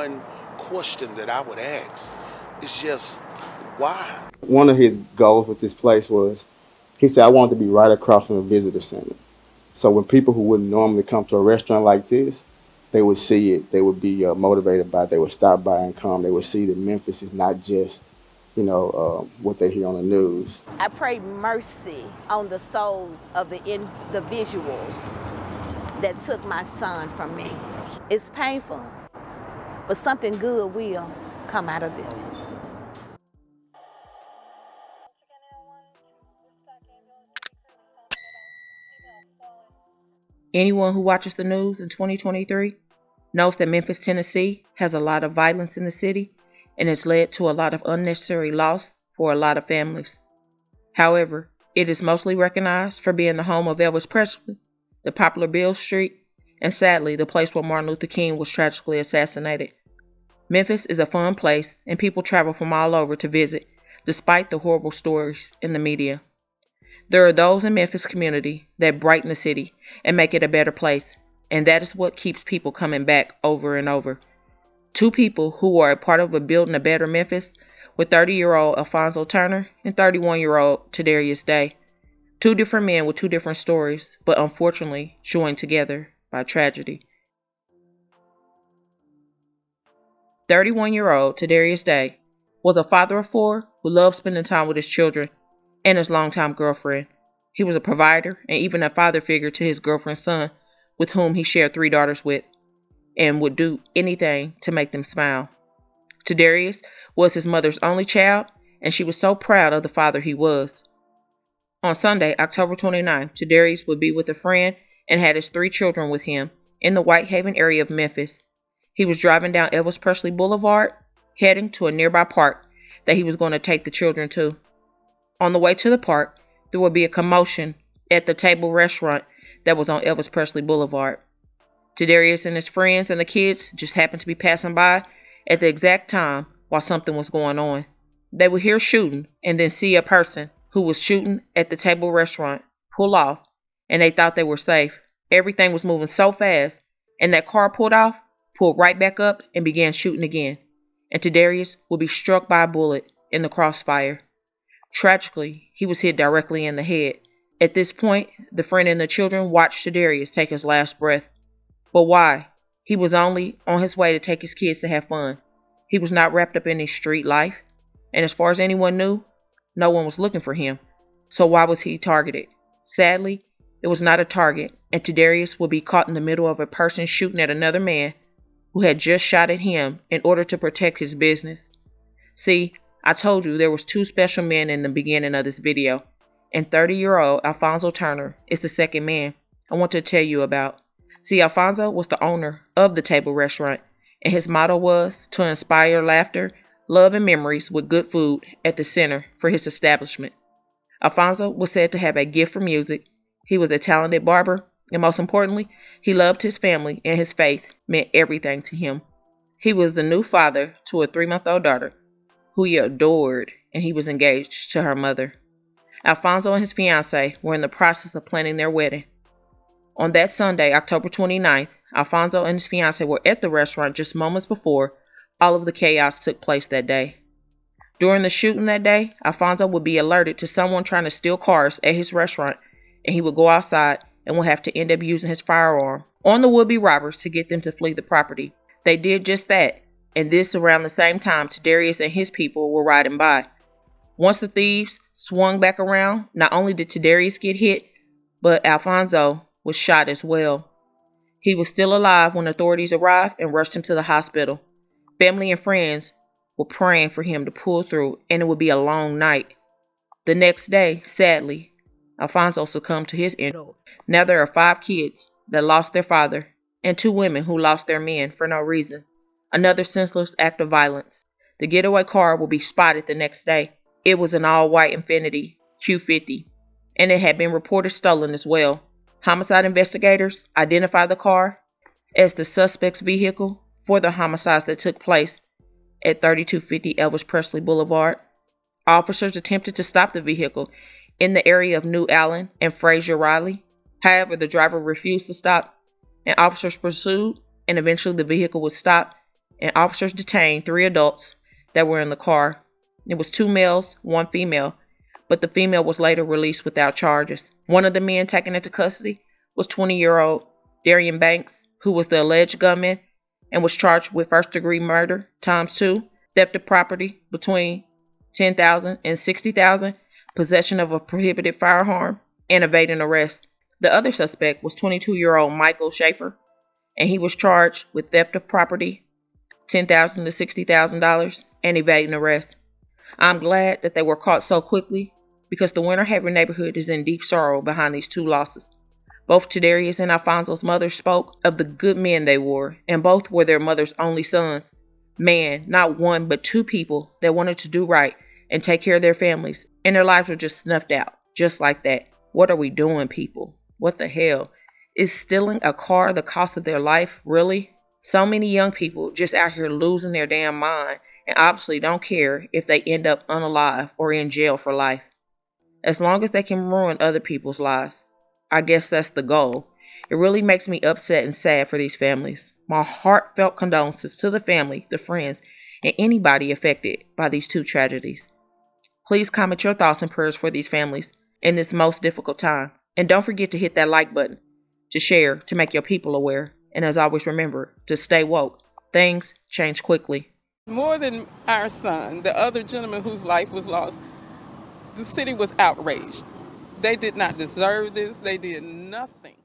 One question that I would ask is just why? One of his goals with this place was, he said, I wanted to be right across from a visitor center. So when people who wouldn't normally come to a restaurant like this, they would see it, they would be motivated by it, they would stop by and come, they would see that Memphis is not just, what they hear on the news. I pray mercy on the souls of the individuals that took my son from me. It's painful, but something good will come out of this. Anyone who watches the news in 2023 knows that Memphis, Tennessee has a lot of violence in the city, and it's led to a lot of unnecessary loss for a lot of families. However, it is mostly recognized for being the home of Elvis Presley, the popular Beale Street, and sadly, the place where Martin Luther King was tragically assassinated. Memphis is a fun place, and people travel from all over to visit, despite the horrible stories in the media. There are those in Memphis community that brighten the city and make it a better place, and that is what keeps people coming back over and over. Two people who are a part of building a better Memphis were 30-year-old Alonso Turner and 31-year-old Tarius Day. Two different men with two different stories, but unfortunately joined together by tragedy. 31-year-old Tarius Day was a father of four who loved spending time with his children and his longtime girlfriend. He was a provider and even a father figure to his girlfriend's son, with whom he shared 3 daughters with, and would do anything to make them smile. Tarius was his mother's only child, and she was so proud of the father he was. On Sunday, October 29th, Tarius would be with a friend and had his 3 children with him in the Whitehaven area of Memphis. He was driving down Elvis Presley Boulevard, heading to a nearby park that he was going to take the children to. On the way to the park, there would be a commotion at the table restaurant that was on Elvis Presley Boulevard. Tarius and his friends and the kids just happened to be passing by at the exact time while something was going on. They would hear shooting and then see a person who was shooting at the table restaurant pull off, and they thought they were safe. Everything was moving so fast, and that car pulled right back up, and began shooting again. And Tarius would be struck by a bullet in the crossfire. Tragically, he was hit directly in the head. At this point, the friend and the children watched Tarius take his last breath. But why? He was only on his way to take his kids to have fun. He was not wrapped up in his street life, and as far as anyone knew, no one was looking for him. So why was he targeted? Sadly, it was not a target, and Tarius would be caught in the middle of a person shooting at another man who had just shot at him in order to protect his business. See, I told you there was 2 special men in the beginning of this video, and 30-year-old Alonso Turner is the second man I want to tell you about. See, Alonso was the owner of the table restaurant, and his motto was to inspire laughter, love, and memories with good food at the center for his establishment. Alonso was said to have a gift for music. He was a talented barber, and most importantly, he loved his family, and his faith meant everything to him. He was the new father to a 3-month-old daughter, who he adored, and he was engaged to her mother. Alonso and his fiancée were in the process of planning their wedding. On that Sunday, October 29th, Alonso and his fiancée were at the restaurant just moments before all of the chaos took place that day. During the shooting that day, Alonso would be alerted to someone trying to steal cars at his restaurant, and he would go outside and would have to end up using his firearm on the would-be robbers to get them to flee the property. They did just that, and this around the same time Tarius and his people were riding by. Once the thieves swung back around, not only did Tarius get hit, but Alonso was shot as well. He was still alive when authorities arrived and rushed him to the hospital. Family and friends were praying for him to pull through, and it would be a long night. The next day, sadly, Alonso succumbed to his injury. Now there are 5 kids that lost their father and 2 women who lost their men for no reason. Another senseless act of violence. The getaway car will be spotted the next day. It was an all-white Infiniti Q50, and it had been reported stolen as well. Homicide investigators identified the car as the suspect's vehicle for the homicides that took place at 3250 Elvis Presley Boulevard. Officers attempted to stop the vehicle in the area of New Allen and Fraser Riley. However, the driver refused to stop, and officers pursued, and eventually the vehicle was stopped and officers detained 3 adults that were in the car. It was 2 males, 1 female, but the female was later released without charges. One of the men taken into custody was 20-year-old Darian Banks, who was the alleged gunman and was charged with first-degree murder ×2, theft of property between $10,000 and $60,000, possession of a prohibited firearm, and evading arrest. The other suspect was 22-year-old Michael Schaefer, and he was charged with theft of property, $10,000 to $60,000, and evading arrest. I'm glad that they were caught so quickly because the Winter Haven neighborhood is in deep sorrow behind these 2 losses. Both Tarius and Alfonso's mother spoke of the good men they were, and both were their mother's only sons. Man, not 1 but 2 people that wanted to do right and take care of their families, and their lives were just snuffed out, just like that. What are we doing, people? What the hell? Is stealing a car the cost of their life, really? So many young people just out here losing their damn mind and obviously don't care if they end up unalive or in jail for life. As long as they can ruin other people's lives. I guess that's the goal. It really makes me upset and sad for these families. My heartfelt condolences to the family, the friends, and anybody affected by these 2 tragedies. Please comment your thoughts and prayers for these families in this most difficult time. And don't forget to hit that like button, to share, to make your people aware. And as always, remember to stay woke. Things change quickly. More than our son, the other gentleman whose life was lost, the city was outraged. They did not deserve this. They did nothing.